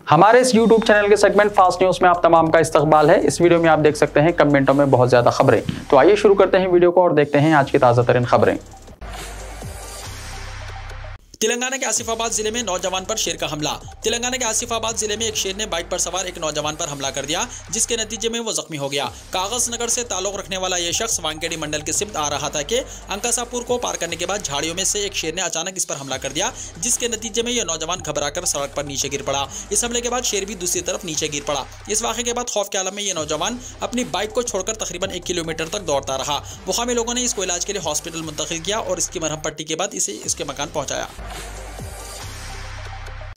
हमारे इस YouTube channel के सेगमेंट फास्ट न्यूज में आप तमाम का इस्तकबाल है। इस वीडियो में आप देख सकते हैं कमेंटों में बहुत ज्यादा खबरें। तो आइए शुरू करते हैं वीडियो को और देखते हैं आज की ताजा तरीन खबरें। तेलंगाना के आसिफाबाद जिले में नौजवान पर शेर का हमला। तेलंगाना के आसिफाबाद जिले में एक शेर ने बाइक पर सवार एक नौजवान पर हमला कर दिया, जिसके नतीजे में वो जख्मी हो गया। कागज नगर से ताल्लुक रखने वाला यह शख्स वांकेडी मंडल के सिमत आ रहा था कि अंकासापुर को पार करने के बाद झाड़ियों में से एक शेर ने अचानक इस पर हमला कर दिया, जिसके नतीजे में यह नौजवान घबराकर सड़क पर नीचे गिर पड़ा। इस हमले के बाद शेर भी दूसरी तरफ नीचे गिर पड़ा। इस वाक़े के बाद खौफ के आलम में यह नौजवान अपनी बाइक को छोड़कर तकरीबन 1 किलोमीटर तक दौड़ता रहा। मुकामी लोगों ने इसको इलाज के लिए हॉस्पिटल मुंतकिल किया और इसकी मरहम पट्टी के बाद इसे इसके मकान पहुंचाया।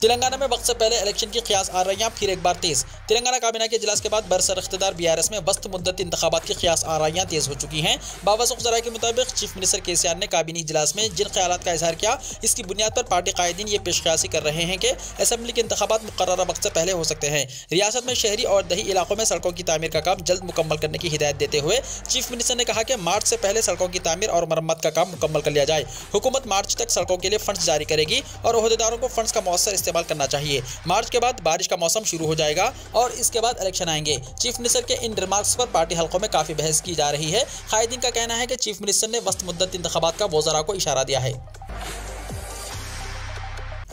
तेलंगाना में वक्त से पहले इलेक्शन की क़यास आ रही फिर एक बार तेज। तेलंगाना काबीना के इजलास के बाद बरसर इख्तिदार BRS में वस्त मुद्दत इंतखाबात की क़यास आ रही तेज हो चुकी हैं। बावसूख ज़राए के मुताबिक चीफ मिनिस्टर KCR ने काबीनी इजलास में जिन ख्यालात का इजहार किया, इसकी बुनियाद पर पार्टी कायदीन ये पेशकयासी कर रहे हैं कि असम्बली के इंतखाबात मुकर्ररा वक्त से पहले हो सकते हैं। रियासत में शहरी और दही इलाकों में सड़कों की तामीर का काम जल्द मुकम्मल करने की हिदायत देते हुए चीफ मिनिस्टर ने कहा कि मार्च से पहले सड़कों की तामीर और मरम्मत का काम मुकम्मल कर लिया जाए। हुकूमत मार्च तक सड़कों के लिए फंड्स जारी करेगी और ओहदेदारों को फंड्स का मौसर इस्तेमाल करना चाहिए। मार्च के बाद बारिश का मौसम शुरू हो जाएगा और इसके बाद इलेक्शन आएंगे। चीफ मिनिस्टर के इन रिमार्क्स पर पार्टी हलकों में काफी बहस की जा रही है। कायदीन का कहना है कि चीफ मिनिस्टर ने वस्त मुद्दत इंतखाबात का वज़रा को इशारा दिया है।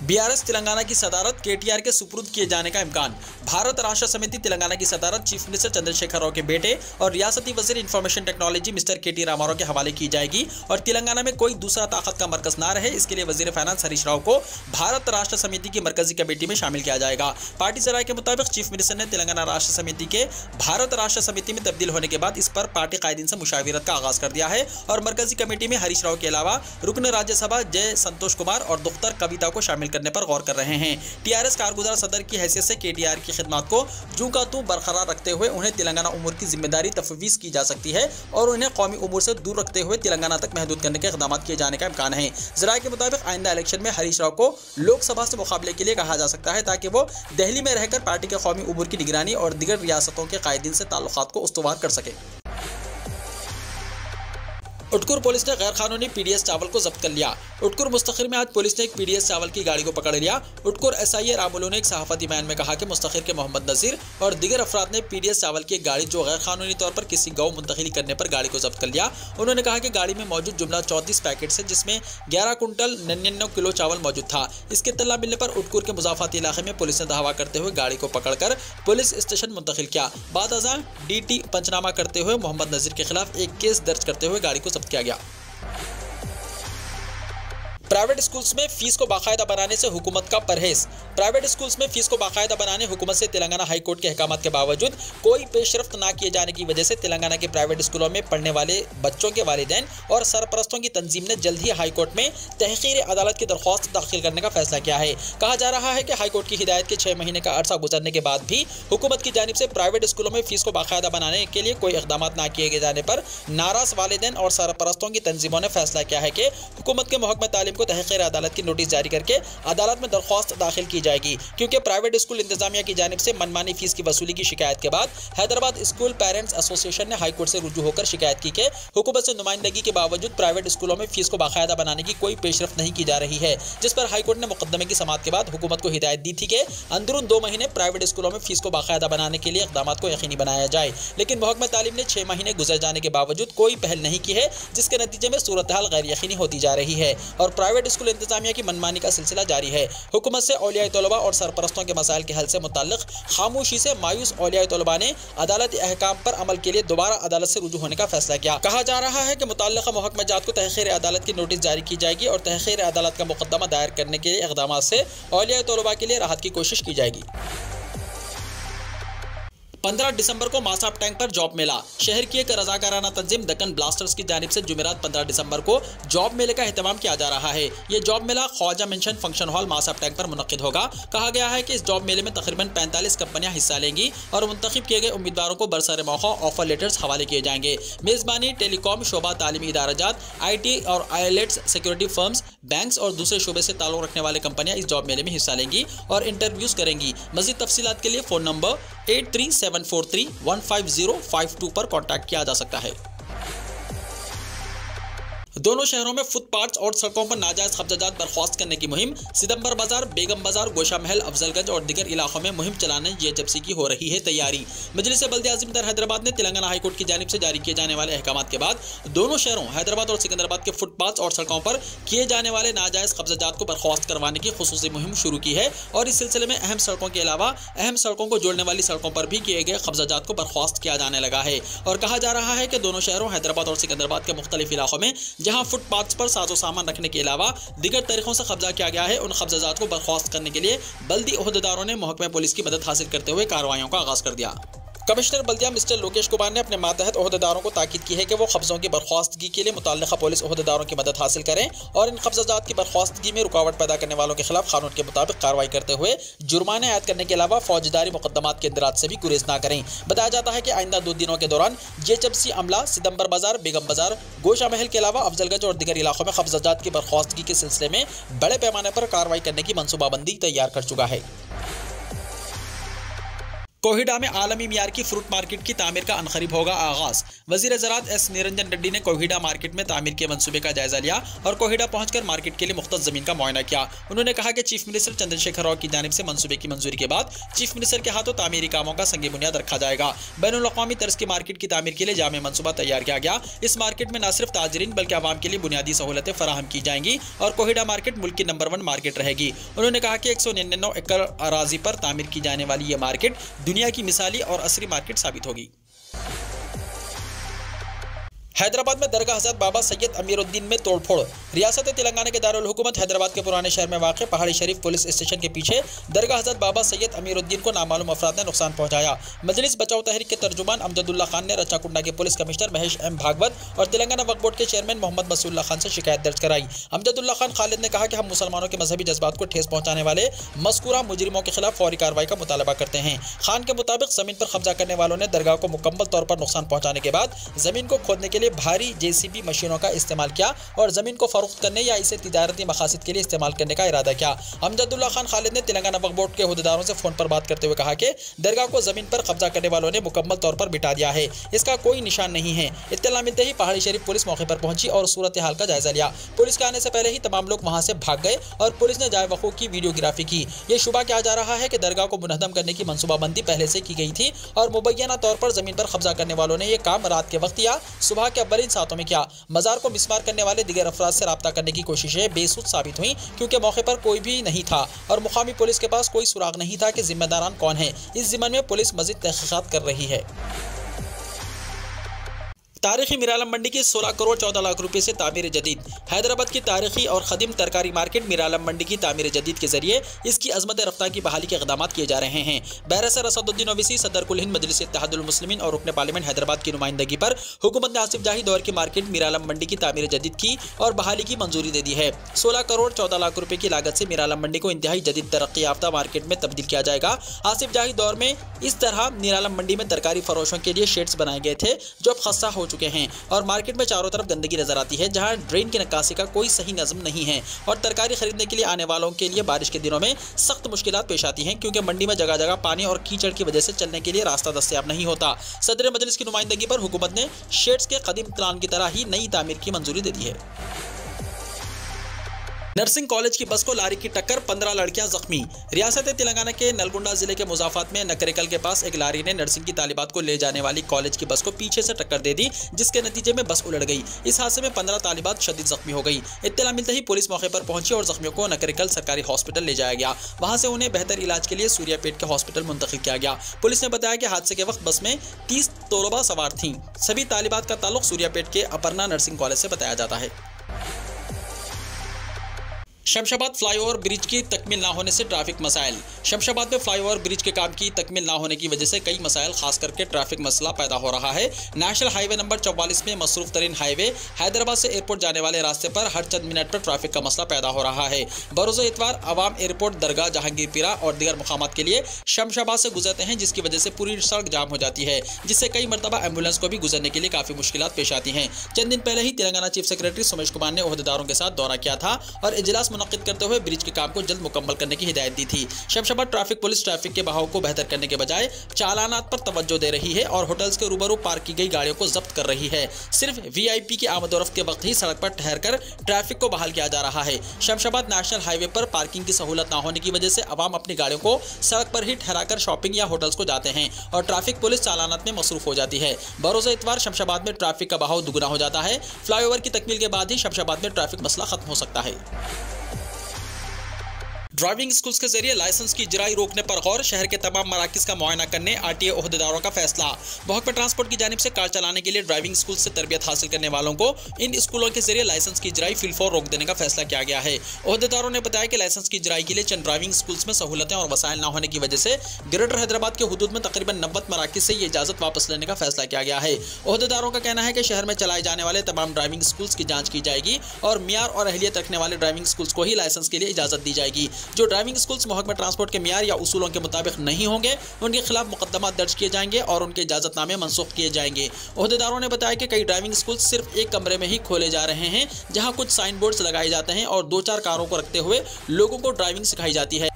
BRS तेलंगाना की सदारत KTR के सुपुर्द किए जाने का इम्कान। भारत राष्ट्र समिति तेलंगाना की सदारत चीफ मिनिस्टर चंद्रशेखर राव के बेटे और रियासती वजीर information technology mister KT Ramarao के हवाले की जाएगी और तेलंगाना में कोई दूसरा ताकत का मरकज ना रहे, इसके लिए वजीर फाइनेंस हरीश राव को भारत राष्ट्र समिति की मरकजी कमेटी में शामिल किया जाएगा। पार्टी ज़राए के मुताबिक चीफ मिनिस्टर ने तेलंगाना राष्ट्र समिति के भारत राष्ट्र समिति में तब्दील होने के बाद इस पर पार्टी कायदीन से मुशाविरत का आगाज कर दिया है और मरकजी कमेटी में हरीश राव के अलावा रुकन राज्यसभा जय संतोष कुमार और दुख्तर कविता को शामिल करने पर गौर कर रहे हैं। TRS कारगुजार सदर की हैसियत से KTR की खिदमत को जूं का तूं बरकरार रखते हुए उन्हें तेलंगाना उमूर की जिम्मेदारी तफवीज़ की जा सकती है और उन्हें कौमी उमूर से दूर रखते हुए तेलंगाना तक महदूद करने के इक़दाम किए जाने का इम्कान है। ज़राए के मुताबिक आइंदा इलेक्शन में हरीश राव को लोकसभा से मुकाबले के लिए कहा जा सकता है ताकि वो दिल्ली में रहकर पार्टी के कौमी उमूर की निगरानी और दीगर रियासतों के कायदीन से ताल्लुकात को उस्तवार कर सके। उटकुर पुलिस ने गैर कानूनी PDS चावल को जब्त कर लिया। उटकुर मुस्तखिर में आज पुलिस ने एक PDS चावल की गाड़ी को पकड़ लिया। उटकुर SI रामुलू ने एक सहाफती बयान में कहा कि मुस्तखिर के मोहम्मद नज़ीर और दीगर अफराद ने PDS चावल की एक गाड़ी जो गैर कानूनी तौर पर किसी गौ मुंतकिल करने पर गाड़ी को जब्त कर लिया। उन्होंने कहा कि गाड़ी में मौजूद जुमला 34 पैकेट है, जिसमें 11 कुंटल 99 किलो चावल मौजूद था। इसके इत्तला मिलने पर उटकुर के मुजाफाती इलाके में पुलिस ने धावा करते हुए गाड़ी को पकड़कर पुलिस स्टेशन मुंतकिल किया। बाद अज़ां DT पंचनामा करते हुए मोहम्मद नज़ीर के खिलाफ एक केस दर्ज करते हुए गाड़ी को जब्त किया गया। प्राइवेट स्कूल्स में फीस को बाकायदा बनाने से हुकूमत का परहेज। प्राइवेट स्कूल्स में फीस को बाकायदा बनाने हुकूमत से तेलंगाना हाई कोर्ट के अहकामात के बावजूद कोई पेशरफ्त ना किए जाने की वजह से तेलंगाना के प्राइवेट स्कूलों में पढ़ने वाले बच्चों के वालिदैन और सरपरस्तों की तंजीम ने जल्द ही हाई कोर्ट में तहकीर अदालत की दरख्वास्त दाखिल करने का फैसला किया है। कहा जा रहा है कि हाई कोर्ट की हिदायत के 6 महीने का अरसा गुजरने के बाद भी हुकूमत की जानिब से प्राइवेट स्कूलों में फीस को बाकायदा बनाने के लिए कोई इक़दाम ना किए जाने पर नाराज वालिदैन और सरपरस्तों की तंजीमों ने फैसला किया है कि हुकूमत के महकमा तालीम को तहकीर अदालत नोटिस जारी करके अदालत में दरख्वास्त दाखिल की जाएगी, क्योंकि प्राइवेट स्कूल इंतजामिया की जानिब से मनमानी फीस की वसूली की शिकायत के बाद हैदराबाद स्कूल पेरेंट्स एसोसिएशन ने हाई कोर्ट से रुजू होकर शिकायत की कि हुकूमत से नुमाइंदगी के बावजूद प्राइवेट स्कूलों में फीस को बाकायदा बनाने की कोई पेशरफ्त नहीं की जा रही है, जिस पर हाई कोर्ट ने मुकदमे की समाअत के बाद हुकूमत को हिदायत दी थी कि अंदरून 2 महीने प्राइवेट स्कूलों में फीस को बाकायदा बनाने के लिए इक़दाम को यकीनी बनाया जाए। लेकिन महकमा तालीम ने 6 महीने गुजर जाने के बावजूद कोई पहल नहीं की है, जिसके नतीजे में सूरत हाल गैर यकीनी होती जा रही है और प्राइवेट स्कूल इंतजामिया की मनमानी का सिलसिला जारी है। हुकूमत से औलियाए तलबा और सरपरस्तों के मसाइल के हल से मुताल्लिक खामोशी से मायूस औलियाए तलबा ने अदालती अहकाम पर अमल के लिए दोबारा अदालत से रुजू होने का फैसला किया। कहा जा रहा है कि मुतल्लिका महकमा जात को तहकीर अदालत की नोटिस जारी की जाएगी और तहकीर अदालत का मुकदमा दायर करने के इक़दाम से औलियाए तलबा के लिए राहत की कोशिश की जाएगी। 15 दिसंबर को मासाब टैंक पर जॉब मेला। शहर की एक रजाकाराना तंजीम दक्कन ब्लास्टर्स की जानिब से जुमेरात 15 दिसंबर को जॉब मेले का एहतमाम किया जा रहा है। ये जॉब मेला Khwaja mansion function hall Masab Tank पर मुनक्किद होगा। कहा गया है कि इस जॉब मेले में तकरीबन 45 कंपनियां हिस्सा लेंगी और मुंतखब किए गए उम्मीदवारों को बरसर मौका ऑफर लेटर्स हवाले किए जाएंगे। मेज़बानी टेलीकॉम शोबा, तालीमी इदाराजात, IT और IELTS, सिक्योरिटी फर्म्स, बैंक्स और दूसरे शोबे से ताल्लुक़ रखने वाले कंपनियां इस जॉब मेले में हिस्सा लेंगी और इंटरव्यूज करेंगी। मज़ीद तफसीलात के लिए फ़ोन नंबर 8374315052 पर कॉन्टैक्ट किया जा सकता है। दोनों शहरों में फुटपाथ और सड़कों पर नाजायज कब्जाजात बर्खास्त करने की मुहिम सितंबर बाजार, बेगम बाजार, गोशा महल, अफजलगंज और दीगर इलाकों में मुहिम चलाने जेएचएफसी की हो रही है तैयारी। मजलिस बल्दिया आज़म हैदराबाद ने तेलंगाना हाईकोर्ट की जानिब से जारी किए जाने वाले अहकामात के बाद दोनों शहरों हैदराबाद और सिकंदराबाद के फुटपाथ और सड़कों पर किए जाने वाले नाजायज कब्जाजात को बर्खास्त करवाने की खुसूसी मुहिम शुरू की है और इस सिलसिले में अहम सड़कों के अलावा अहम सड़कों को जोड़ने वाली सड़कों पर भी किए गए कब्जाजात को बर्खास्त किया जाने लगा है। और कहा जा रहा है कि दोनों शहरों हैदराबाद और सिकंदराबाद के मुख्तलिफ इलाकों में जहां फुटपाथ पर साजो सामान रखने के अलावा दीगर तरीकों से कब्जा किया गया है, उन कब्जाजात को बर्खास्त करने के लिए बल्दी ओहदेदारों ने महकमे पुलिस की मदद हासिल करते हुए कार्रवाइयों का आगाज कर दिया। कमिश्नर बल्दिया मिस्टर लोकेश कुमार ने अपने मातहत ओहदेदारों को ताकीद की है कि वो कब्जों की बर्खास्तगी के लिए मुतल्लिका पुलिस ओहदेदारों की मदद हासिल करें और इन कब्जाजात की बर्खास्तगी में रुकावट पैदा करने वालों के खिलाफ कानून के मुताबिक कार्रवाई करते हुए जुर्माने आयद करने के अलावा फौजदारी मुकदमात के इंदराज से भी गुरेज न करें। बताया जाता है कि आइंदा 2 दिनों के दौरान जेएचएफसी अमला सितंबर बाजार, बेगम बाजार, गोशा महल के अलावा अफजलगंज और दीगर इलाकों में कब्जाजात की बर्खास्तगी के सिलसिले में बड़े पैमाने पर कार्रवाई करने की मनसूबाबंदी तैयार कर चुका है। कोहिडा में आलमी मियार की फ्रूट मार्केट की तामीर का अनकरीब होगा आगाज। वजीर ज़राअत एस निरंजन रेड्डी ने कोहिडा मार्केट में तामीर के मंसूबे का जायजा लिया और कोहिडा पहुंचकर मार्केट के लिए मुख्तस जमीन का मुआयना किया। उन्होंने कहा कि चीफ मिनिस्टर चंद्रशेखर राव की जानिब से मंसूबे की मंजूरी के बाद चीफ मिनिस्टर के हाथों तामीरी कामों का संग बुनियाद रखा जाएगा। बैनुल अक़वामी तर्ज की मार्केट की तामीर के लिए जामे मंसूबा तैयार किया गया। इस मार्केट में न सिर्फ ताजरीन बल्कि आवाम के लिए बुनियादी सहूलतें फराहम की जाएंगी और कोहिडा मार्केट मुल्क की नंबर 1 मार्केट रहेगी। उन्होंने कहा कि 199 एकड़ अराजी पर तामीर की जाने वाली ये मार्केट दुनिया की मिसाली और असली मार्केट साबित होगी। हैदराबाद में दरगाह हज़रत बाबा सैयद अमीरुद्दीन में तोड़फोड़। रियासत तेलंगाना के दारुल हुकूमत हैदराबाद के पुराने शहर में वाक़ पहाड़ी शरीफ पुलिस स्टेशन के पीछे दरगाह हज़रत बाबा सैयद अमीरुद्दीन को नामालूम अफराद ने नुकसान पहुंचाया। मजलिस बचाओ तहरीक के तर्जुमान अमजदुल्ला खान ने रचाकुंडा के police commissioner Mahesh M Bhagwat और तेलंगाना वक्फ बोर्ड के चेयरमैन मोहम्मद बसीउल्लाह खान से शिकायत दर्ज कराई। अमजदुल्ला खान खालिद ने कहा कि हम मुसलमानों के मजहबी जज्बात को ठेस पहुंचाने वाले मज़कूरा मुजरिमों के खिलाफ फौरी कार्रवाई का मुतालबा करते हैं। खान के मुताबिक जमीन पर कब्जा करने वालों ने दरगाह को मुकम्मल तौर पर नुकसान पहुंचाने के बाद जमीन को खोदने के लिए भारी JCB मशीनों का इस्तेमाल किया और जमीन को फरोख्त करने या इसे तिजारती मकासद के लिए इस्तेमाल करने का इरादा किया। अमजदुल्ला खान खालिद ने तेलंगाना वक्फ बोर्ड के ओहदेदारों से फोन पर बात करते हुए कहा कि दरगाह को जमीन पर कब्जा करने वालों ने मुकम्मल तौर पर मिटा दिया है, इसका कोई निशान नहीं है। इत्तला मिलते ही पहाड़ी शरीफ पुलिस मौके पर पहुंची और सूरत हाल का जायजा लिया। पुलिस के आने से पहले ही तमाम लोग वहां से भाग गए और पुलिस ने जाए वकूफ की वीडियोग्राफी की। ये शुबा किया जा रहा है कि दरगाह को मुनहदम करने की मनसूबाबंदी पहले से की गई थी और मुबैना तौर पर जमीन पर कब्जा करने वालों ने यह काम रात के वक्त या सुबह के अव्वलीन सातों में किया। मजार को मिसमार करने वाले दिगर अफराद से राब्ता करने की कोशिशें बेसुध साबित हुई क्योंकि मौके पर कोई भी नहीं था और मुकामी पुलिस के पास कोई सुराग नहीं था कि जिम्मेदारान कौन है। इस जिम्मन में पुलिस मजीद तहकीकात कर रही है। तारीखी मिरालम मंडी की 16 करोड़ 14 लाख रुपए से तामीर जदीद। हैदराबाद की तारीखी और खदीम तरकारी मार्केट मिरालम मंडी की तामीर जदीद के जरिए इसकी अजमत रफ्तार की बहाली के इक़दाम किए जा रहे हैं। बैरिस्टर असदुद्दीन ओवैसी सदर कुल हिंद मजलिस इत्तेहादुल मुस्लिमीन और रुकन पार्लियामेंट हैदराबाद की नुमाइंदगी पर हुकूमत ने आसिफ जाही दौर की मार्केट मिरालम मंडी की तामीर जदीद की और बहाली की मंजूरी दे दी है। 16 करोड़ 14 लाख रुपए की लागत से मिरालम मंडी को इंतहाई जदीद तरक्की याफ्ता मार्केट में तब्दील किया जाएगा। आसिफ जाही दौर में इस तरह मिरालम मंडी में तरकारी फरोशों के लिए शेड्स बनाए गए थे जो अब खस्ता हो चुके हैं और मार्केट में चारों तरफ गंदगी नजर आती है जहां ड्रेन की नक्काशी का कोई सही नज़म नहीं है और तरकारी खरीदने के लिए आने वालों के लिए बारिश के दिनों में सख्त मुश्किलात पेश आती हैं क्योंकि मंडी में जगह जगह पानी और कीचड़ की वजह से चलने के लिए रास्ता दस्तयाब नहीं होता। सदर मजलिस की नुमाइंदगी पर हुकूमत ने शेड्स के कदीम प्लान की तरह ही नई तामीर की मंजूरी दे दी है। नर्सिंग कॉलेज की बस को लारी की टक्कर, 15 लड़कियां जख्मी। रियासत तेलंगाना के नलगुंडा जिले के मुजाफात में नकरेकल के पास एक लारी ने नर्सिंग की तालिबात को ले जाने वाली कॉलेज की बस को पीछे से टक्कर दे दी जिसके नतीजे में बस उलट गई। इस हादसे में 15 तालिबात शदीद जख्मी हो गई। इत्तला मिलते ही पुलिस मौके पर पहुंची और जख्मियों को नकरेकल सरकारी हॉस्पिटल ले जाया गया। वहां से उन्हें बेहतर इलाज के लिए सूर्यापेट के हॉस्पिटल मुंतकिल किया गया। पुलिस ने बताया कि हादसे के वक्त बस में 30 तलबा सवार थीं। सभी तालिबात का ताल्लुक सूर्यापेट के अपर्णा नर्सिंग कॉलेज से बताया जाता है। शमशाबाद फ्लाईओवर ब्रिज की तकमील ना होने से ट्रैफिक मसाइल। शमशाबाद में फ्लाईओवर ब्रिज के काम की तकमील ना होने की वजह से कई मसाइल खास करके ट्रैफिक मसला पैदा हो रहा है। नेशनल हाईवे नंबर 44 में मसरूफ तरीन हाईवे हैदराबाद से एयरपोर्ट जाने वाले रास्ते पर हर चंद मिनट पर ट्रैफिक का मसला पैदा हो रहा है। बरोज़ इतवार अवाम एयरपोर्ट, दरगाह, जहांगीरपीरा और दीगर मुकामात के लिए शमशाबाद से गुजरते हैं जिसकी वजह से पूरी सड़क जाम हो जाती है जिससे कई मरतबा एम्बुलेंस को भी गुजरने के लिए काफ़ी मुश्किलात पेश आती हैं। चंद दिन पहले ही तेलंगाना चीफ सेक्रेटरी सुमेश कुमार ने ओहदेदारों के साथ दौरा किया था और इजलास मुनक्किद करते हुए ब्रिज के काम को जल्द मुकम्मल करने की हिदायत दी थी। शमशाबाद ट्रैफिक पुलिस ट्रैफिक के बहाव को बेहतर करने के बजाय चालानात पर तवज्जो दे रही है और होटल्स के रूबरू पार्क की गई गाड़ियों को जब्त कर रही है। सिर्फ वीआईपी की आमदोरफ्त के वक्त ही सड़क पर ठहरकर ट्रैफिक को बहाल किया जा रहा है। शमशाबाद नेशनल हाईवे पर पार्किंग की सहूलत न होने की वजह से अवाम अपनी गाड़ियों को सड़क पर ही ठहराकर शॉपिंग या होटल्स को जाते हैं और ट्रैफिक पुलिस चालानात में मसरूफ हो जाती है। बरोज़ इतवार शमशाबाद में ट्रैफिक का बहाव दुगना हो जाता है। फ्लाईओवर की तकमील के बाद ही शमशाबाद में ट्रैफिक मसला खत्म हो सकता है। ड्राइविंग स्कूल्स के जरिए लाइसेंस की इजराई रोकने पर गौर, शहर के तमाम मराकिज का मुआयना करने आरटीए ओहदेदारों का फैसला। महकमा ट्रांसपोर्ट की जानिब से कार चलाने के लिए ड्राइविंग स्कूल से तरबियत हासिल करने वालों को इन स्कूलों के जरिए लाइसेंस की इजराई फिलफौर रोक देने का फैसला किया गया है। ओहदेदारों ने बताया कि लाइसेंस की इजराई के लिए चंद ड्राइविंग स्कूल्स में सहूलतें और वसाइल न होने की वजह से ग्रेटर हैदराबाद के हुदूद में तकरीबन 90 मराकिज से ये इजाजत वापस लेने का फैसला किया गया है। ओहदेदारों का कहना है कि शहर में चलाए जाने वाले तमाम ड्राइविंग स्कूल्स की जाँच की जाएगी और मियार और अहलियत रखने वाले ड्राइविंग स्कूल्स को ही लाइसेंस के लिए इजाजत दी जाएगी। जो ड्राइविंग स्कूल्स महकमा ट्रांसपोर्ट के मियार या उसूलों के मुताबिक नहीं होंगे, उनके खिलाफ मुकदमा दर्ज किए जाएंगे और उनके इजाजतनामे मनसूख किए जाएंगे। ओहदेदारों ने बताया कि कई ड्राइविंग स्कूल सिर्फ एक कमरे में ही खोले जा रहे हैं, जहां कुछ साइन बोर्ड्स लगाए जाते हैं और 2-4 कारों को रखते हुए लोगों को ड्राइविंग सिखाई जाती है।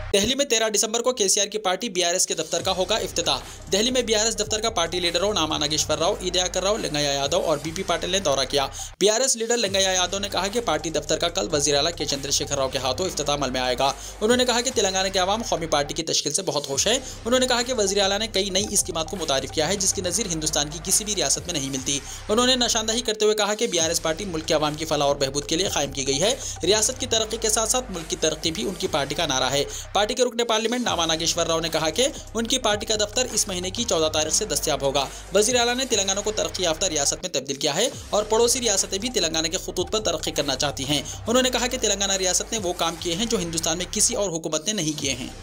दिल्ली में 13 दिसंबर को केसीआर की पार्टी बीआरएस के दफ्तर का होगा इफ्तिताह। दिल्ली में बीआरएस दफ्तर का पार्टी लीडरों नामा नागेश्वर राव, ईदयाकर राव, लिंगैया यादव और बीपी पाटिल ने दौरा किया। बीआरएस लीडर लिंगैया यादव ने कहा कि पार्टी दफ्तर का कल वजीर आला के चंद्रशेखर राव के हाथों इफ्तिताह अमल में आएगा। उन्होंने कहा कि तेलंगाना के अवाम कौमी पार्टी की तश्कील से बहुत खुश है। उन्होंने कहा कि वजीर आला ने कई नई स्कीमात को मुतारिफ किया है जिसकी नज़ीर हिंदुस्तान की किसी भी रियासत में नहीं मिलती। उन्होंने निशानदही करते हुए कहा कि बीआरएस पार्टी मुल्क के अवाम की फलाह और बहबूद के लिए कायम की गई है। रियासत की तरक्की के साथ साथ मुल्क की तरक्की भी उनकी पार्टी का नारा है। पार्टी के रुकने पार्लियामेंट नामा नागेश्वर राव ने कहा कि उनकी पार्टी का दफ्तर इस महीने की 14 तारीख से दस्तयाब होगा। वजीर आला ने तेलंगाना को तरक्की याफ्ता रियासत में तब्दील किया है और पड़ोसी रियासतें भी तेलंगाना के खुतूत पर तरक्की करना चाहती हैं। उन्होंने कहा कि तेलंगाना रियासत ने वो काम किए हैं जो हिंदुस्तान में किसी और हुकूमत ने नहीं किए हैं।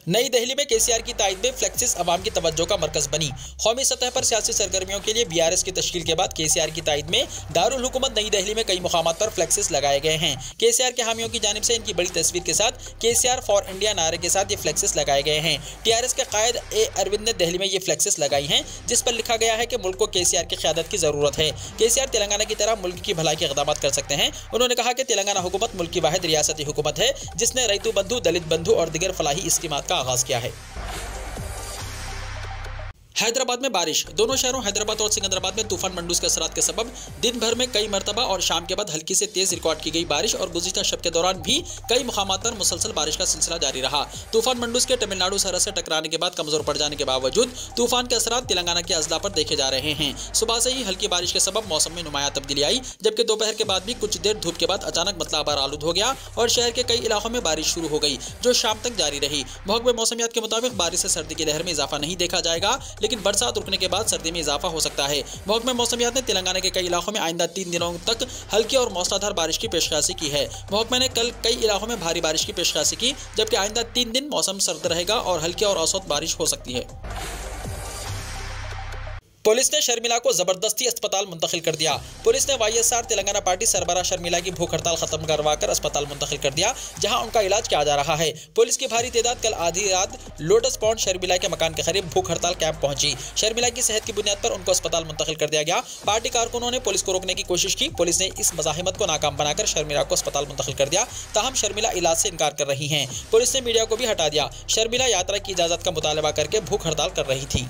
नई दिल्ली में केसीआर की तायद में फ्लेक्सिस अवाम की तवज्जो का मरकज बनी। कौमी सतह पर सियासी सरगर्मियों के लिए बीआरएस की तश्कील के बाद केसीआर की तायद में दारुल हुकूमत नई दिल्ली में कई मुकामात पर फ्लेक्सिस लगाए गए हैं। केसीआर के हामियों की जानिब से इनकी बड़ी तस्वीर के साथ केसीआर फॉर इंडिया नारे के साथ ये फ्लेक्सिस लगाए गए हैं। टीआरएस के कायद ए अरविंद ने दिल्ली में ये फ्लेक्सिस लगाई हैं जिस पर लिखा गया है कि मुल्क को केसीआर की क़यादत की ज़रूरत है। केसीआर तेलंगाना की तरह मुल्क की भलाई के इक़दाम कर सकते हैं। उन्होंने कहा कि तेलंगाना हुकूमत मुल्क की वाहिद रियासती हुकूमत है जिसने रैतू बंधु, दलित बंधु और दीगर फलाही स्कीमात का आगाज़ किया है। हैदराबाद में बारिश। दोनों शहरों हैदराबाद और सिकंदराबाद में तूफान मंडूस के असरात के सबब दिन भर में कई मरतबा और शाम के बाद हल्की से तेज रिकॉर्ड की गई बारिश और गुज़िश्ता शब के दौरान भी कई मुकामात पर मुसलसल बारिश का सिलसिला जारी रहा। तूफान मंडूस के तमिलनाडु सरहद से टकराने के बाद कमजोर पड़ जाने के बावजूद तूफान के असरात तेलंगाना के अजला पर देखे जा रहे हैं। सुबह से ही हल्की बारिश के सबब मौसम में नुमाया तब्दीली आई, जबकि दोपहर के बाद भी कुछ देर धूप के बाद अचानक मतलाबार आलूद हो गया और शहर के कई इलाकों में बारिश शुरू हो गई जो शाम तक जारी रही। महकमे मौसमियात के मुताबिक बारिश से सर्दी की लहर में इजाफा नहीं देखा जाएगा, लेकिन बरसात रुकने के बाद सर्दी में इजाफा हो सकता है। महकमे मौसमियात ने तेलंगाना के कई इलाकों में आइंदा 3 दिनों तक हल्की और मौसलाधार बारिश की पेशकशी की है। महकमे ने कल कई इलाकों में भारी बारिश की पेशकशी की, जबकि आइंदा 3 दिन मौसम सर्द रहेगा और हल्की और औसत बारिश हो सकती है। पुलिस ने शर्मिला को जबरदस्ती अस्पताल मुंतकिल कर दिया। पुलिस ने वाईएसआर तेलंगाना पार्टी सरबराह शर्मिला की भूख हड़ताल खत्म करवाकर अस्पताल मुंतकिल कर दिया, जहां उनका इलाज किया जा रहा है। पुलिस की भारी तादाद कल आधी रात लोटस पॉन्ड शर्मिला के मकान के करीब भूख हड़ताल कैंप पहुंची। शर्मिला की सेहत की बुनियाद पर उनको अस्पताल मुंतकिल कर दिया गया। पार्टी कारकुनों ने पुलिस को रोकने की कोशिश की। पुलिस ने इस मज़ाहिमत को नाकाम बनाकर शर्मिला को अस्पताल मुंतकिल कर दिया, ताहम शर्मिला इलाज से इनकार कर रही हैं। पुलिस ने मीडिया को भी हटा दिया। शर्मिला यात्रा की इजाजत का मुतालबा करके भूख हड़ताल कर रही थी।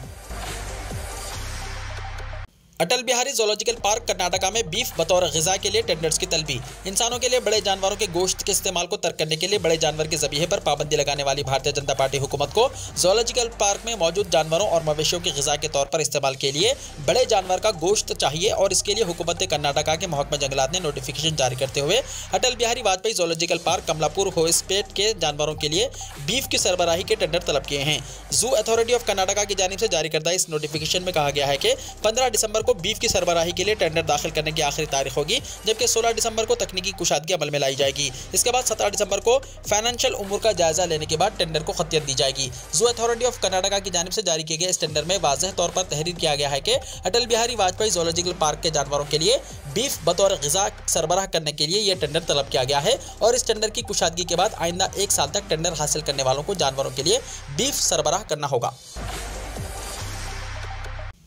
अटल बिहारी ज़ूलॉजिकल पार्क कर्नाटका में बीफ बतौर ग़िज़ा के लिए टेंडर्स की तलबी। इंसानों के लिए बड़े जानवरों के गोश्त के इस्तेमाल को तर्क करने के लिए बड़े जानवर के ज़बीहे पर पाबंदी लगाने वाली भारतीय जनता पार्टी हुकूमत को ज़ूलॉजिकल पार्क में मौजूद जानवरों और मवेशियों की ग़िज़ा के तौर पर इस्तेमाल के लिए बड़े जानवर का गोश्त चाहिए और इसके लिए हुकूमत कर्नाटका के महकमा जंगलात ने नोटिफिकेशन जारी करते हुए अटल बिहारी वाजपेयी ज़ूलॉजिकल पार्क कमलापुर होसपेट के जानवरों के लिए बीफ की सरबराही के टेंडर तलब किए हैं। जू अथॉरिटी ऑफ कर्नाटका की जानिब से जारी करदा इस नोटिफिकेशन में कहा गया है कि 15 दिसंबर को बीफ की सरबराही के लिए टेंडर दाखिल करने की आखिरी तारीख होगी, जबकि 16 दिसंबर को तकनीकी कुशादगी अमल में लाई जाएगी। इसके बाद 17 दिसंबर को फाइनेंशियल उमूर का जायजा लेने के बाद टेंडर को खतियत दी जाएगी। जू अथॉरिटी ऑफ कर्नाटका की जानिब से जारी किए गए इस टेंडर में वाज़ेह तौर पर तहरीर किया गया है कि अटल बिहारी वाजपेयी ज़ूलॉजिकल पार्क के जानवरों के लिए बीफ बतौर ग़िज़ा सरबराह करने के लिए यह टेंडर तलब किया गया है और इस टेंडर की कुशादगी के बाद आइंदा 1 साल तक टेंडर हासिल करने वालों को जानवरों के लिए बीफ सरबराह करना होगा।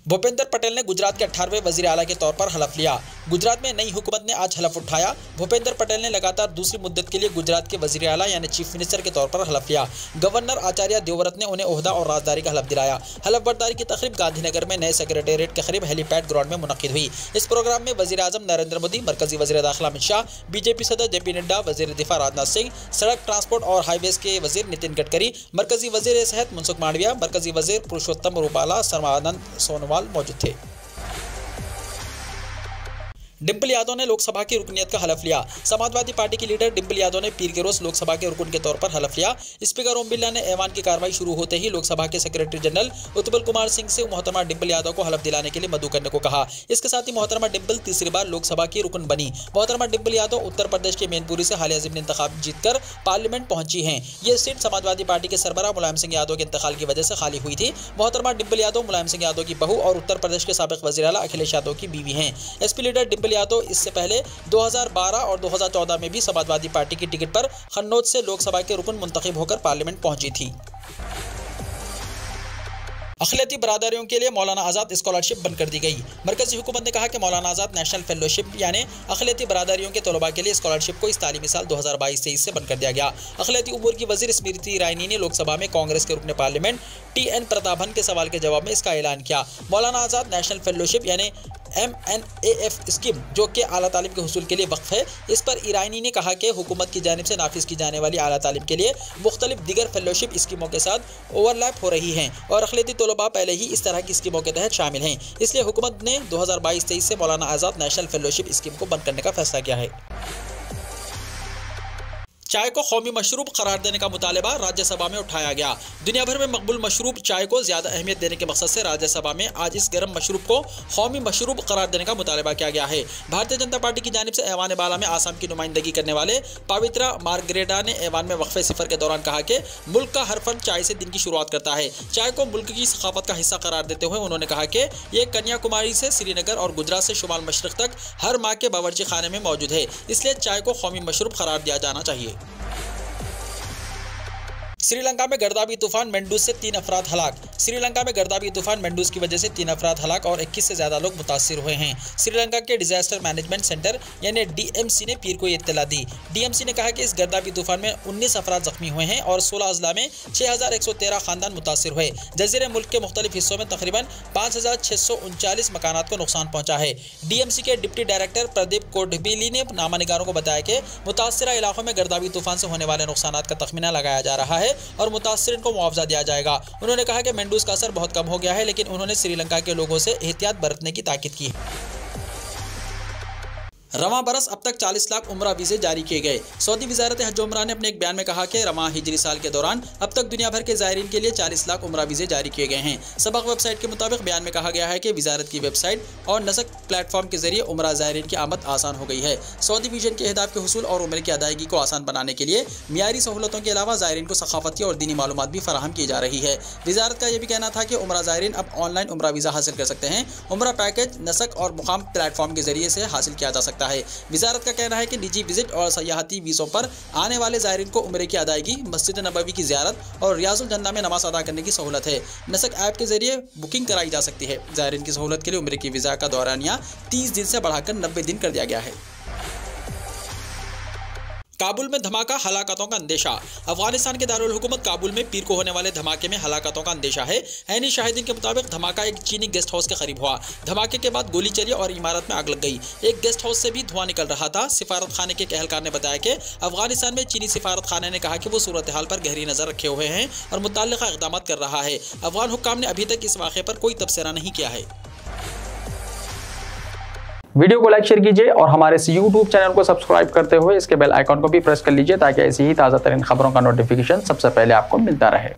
भूपेंद्र पटेल ने गुजरात के 18वें वजीर आला के तौर पर हलफ लिया। गुजरात में नई हुकूमत ने आज हलफ उठाया। भूपेंद्र पटेल ने लगातार दूसरी मुद्दत के लिए गुजरात के वजीर आला यानी चीफ मिनिस्टर के तौर पर हलफ लिया। गवर्नर आचार्य देवव्रत ने उन्हें ओहदा और राजदारी का हलफ दिलाया। हलफ बर्दारी की तकरीब गांधीनगर में नए सेक्रेटेरिएट के करीब हेलीपैड ग्राउंड में मुनक्किद हुई। इस प्रोग्राम में वजीर आजम नरेंद्र मोदी, मरकजी वजीर दाखिला अमित शाह, बीजेपी सदर जेपी नड्डा, वजीर दिफा राजनाथ सिंह, सड़क ट्रांसपोर्ट और हाईवेज के वजीर नितिन गडकरी, मरकजी वजीर सेहत मनसुख मांडविया, मरकजी वजीर पुरुषोत्तम रूपाला, सर्बानंद सोनोवाल मौजूद थे। डिम्पल यादव ने लोकसभा की रुकनीत का हलफ लिया। समाजवादी पार्टी की लीडर डिम्पल यादव ने पीर के रोज लोकसभा के रुकन के तौर पर हलफ लिया। स्पीकर ओम बिरला ने ऐवान की कार्रवाई शुरू होते ही लोकसभा के सेक्रेटरी जनरल उत्पल कुमार सिंह से मोहतरमा डिम्पल यादव को हलफ दिलाने के लिए मदऊ करने को कहा। इसके साथ ही मोहतरमा डिम्पल तीसरी बार लोकसभा की रुकन बनी। मोहतरमा डिम्पल यादव उत्तर प्रदेश के मैनपुरी से हालिया ज़िमनी इंतखाब जीतकर पार्लियामेंट पहुंची हैं। ये सीट समाजवादी पार्टी के सरबराह मुलायम सिंह यादव के इंतकाल की वजह से खाली हुई थी। मोहतरमा डिम्पल यादव मुलायम सिंह यादव की बहू और उत्तर प्रदेश के साबिक वज़ीर आला अखिलेश यादव की बीवी हैं। एसपी लीडर डिम्पल यादव इससे पहले 2012 और 2014 में भी समाजवादी पार्टी की टिकट पर खन्नौज से लोकसभा के रुकन मुंतखब होकर पार्लियामेंट पहुंची थी। अक़लियती बरादरियों के लिए मौलाना आज़ाद स्कॉलरशिप बंद कर दी गई। मरकजी हुकूमत ने कहा कि मौलाना आज़ाद नेशनल फेलोशिप यानी अक़लियती बरादरियों के तलबा के लिए स्कॉलरशिप को इस तालीमी साल 2022-23 से बंद कर दिया गया। अक़लियती उमूर की वज़ीर स्मृति ईरानी ने लोकसभा में कांग्रेस के रुकन पार्लियामेंट TN प्रतापन के सवाल के जवाब में इसका ऐलान किया। मौलाना आज़ाद नेशनल फेलोशिप यानी MNAF स्कीम जो कि आला तालीम के हुसूल के लिए वक्फ है, इस पर ईरानी ने कहा कि हुकूमत की जानिब से नाफिज की जाने वाली आला तालीम के लिए मुख्तलिफ दीगर फेलोशिप स्कीमों के साथ ओवरलैप हो रही हैं और अक़लियती तलबा पहले ही इस तरह की स्कीमों के तहत शामिल हैं। इसलिए हुकूमत ने 2022-23 से मौलाना आज़ाद नेशनल फेलोशिप स्कीम को बंद करने का फैसला किया है। चाय को कौमी मशरूब करार देने का मुतालबा राज्यसभा में उठाया गया। दुनिया भर में मकबूल मशरूब चाय को ज़्यादा अहमियत देने के मकसद से राज्यसभा में आज इस गर्म मशरूब को कौमी मशरूब करार देने का मुतालबा किया गया है। भारतीय जनता पार्टी की जानिब से ऐवान बाला में आसाम की नुमाइंदगी करने वाले पवित्रा मार्गरेटा ने ऐवान में वक्फे सिफर के दौरान कहा कि मुल्क का हर फर्द चाय से दिन की शुरुआत करता है। चाय को मुल्क की सकाफत का हिस्सा करार देते हुए उन्होंने कहा कि ये कन्याकुमारी से श्रीनगर और गुजरात से शुमाल मशरक तक हर माह के बावर्ची खाने में मौजूद है, इसलिए चाय को कौमी मशरूब करार दिया जाना चाहिए। श्रीलंका में गर्दाबी तूफान मेंडूस से 3 अफराद हलाक। श्रीलंका में गर्दाबी तूफान मेंडूस की वजह से 3 अफराद हलाक और 21 से ज़्यादा लोग मुतासिर हुए हैं। श्रीलंका के डिजास्टर मैनेजमेंट सेंटर यानी DMC ने पीर को ये इत्तला दी। DMC ने कहा कि इस गर्दाबी तूफान में 19 अफराद जख्मी हुए हैं और 16 अजला में 6113 खानदान मुतासिर हुए। जजीरे मुल्क के मुख्तलिफ हिस्सों में तकरीबन 5639 मकानात को नुकसान पहुँचा है। DMC के डिप्टी डायरेक्टर प्रदीप कोडबिली ने नामानिगारों को बताया कि मुतासिरा इलाकों में गर्दाबी तूफान से होने वाले नुकसान का तखमीना लगाया जा रहा है और मुतासिरीन को मुआवजा दिया जाएगा। उन्होंने कहा कि मेंडूस का असर बहुत कम हो गया है, लेकिन उन्होंने श्रीलंका के लोगों से एहतियात बरतने की ताकीद की है। रवां बरस अब तक 40 लाख उम्रा वीज़े जारी किए गए। सऊदी वज़ारत हज उम्रा ने अपने एक बयान में कहा कि रवां हिजरी साल के दौरान अब तक दुनिया भर के ज़ायरीन के लिए 40 लाख उम्रा वीज़े जारी किए गए हैं। सबक वेबसाइट के मुताबिक बयान में कहा गया है कि वज़ारत की वेबसाइट और नसक प्लेटफॉर्म के जरिए उम्रा ज़ायरीन की आमद आसान हो गई है। सऊदी विजन के अहदाफ के हुसूल और उम्र की अदायगी को आसान बनाने के लिए मियारी सहूलतों के अलावा ज़ायरीन को सकाफती और दीनी मालूमात भी फराहम की जा रही है। वज़ारत का यह भी कहना था कि उम्रा ज़ायरीन अब ऑनलाइन उम्रा वीज़ा हासिल कर सकते हैं। उम्रा पैकेज नसक और मुकाम प्लेटफॉर्म के जरिए से हासिल किया जा सकता है। वज़ारत का कहना है कि निजी विजिट और सयाहती वीज़ों पर आने वाले ज़ायरीन को उम्रे की अदायगी, मस्जिद नबवी की ज़ियारत और रियाजुल जन्ना में नमाज अदा करने की सहूलत है। नसक ऐप के जरिए बुकिंग कराई जा सकती है। ज़ायरीन की सहूलत के लिए उम्रे की वीज़ा का दौरानिया 30 दिन से बढ़ाकर 90 दिन कर दिया गया है। काबुल में धमाका, हलाकतों का अंदेशा। अफगानिस्तान के दारुल हुकूमत काबुल में पीर को होने वाले धमाके में हलाकतों का अंदेशा है। ऐनी शाहिदीन के मुताबिक धमाका एक चीनी गेस्ट हाउस के करीब हुआ। धमाके के बाद गोली चली और इमारत में आग लग गई। एक गेस्ट हाउस से भी धुआं निकल रहा था। सिफारत खाने के एहलकार ने बताया कि अफगानिस्तान में चीनी सिफारत खाने ने कहा कि वो सूरत हाल पर गहरी नजर रखे हुए हैं और मुतल्लिका इक़दाम कर रहा है। अफगान हुक्काम ने अभी तक इस वाक़े पर कोई तबसरा नहीं किया है। वीडियो को लाइक शेयर कीजिए और हमारे इस YouTube चैनल को सब्सक्राइब करते हुए इसके बेल आइकॉन को भी प्रेस कर लीजिए ताकि ऐसी ही ताज़ा तरीन खबरों का नोटिफिकेशन सबसे पहले आपको मिलता रहे।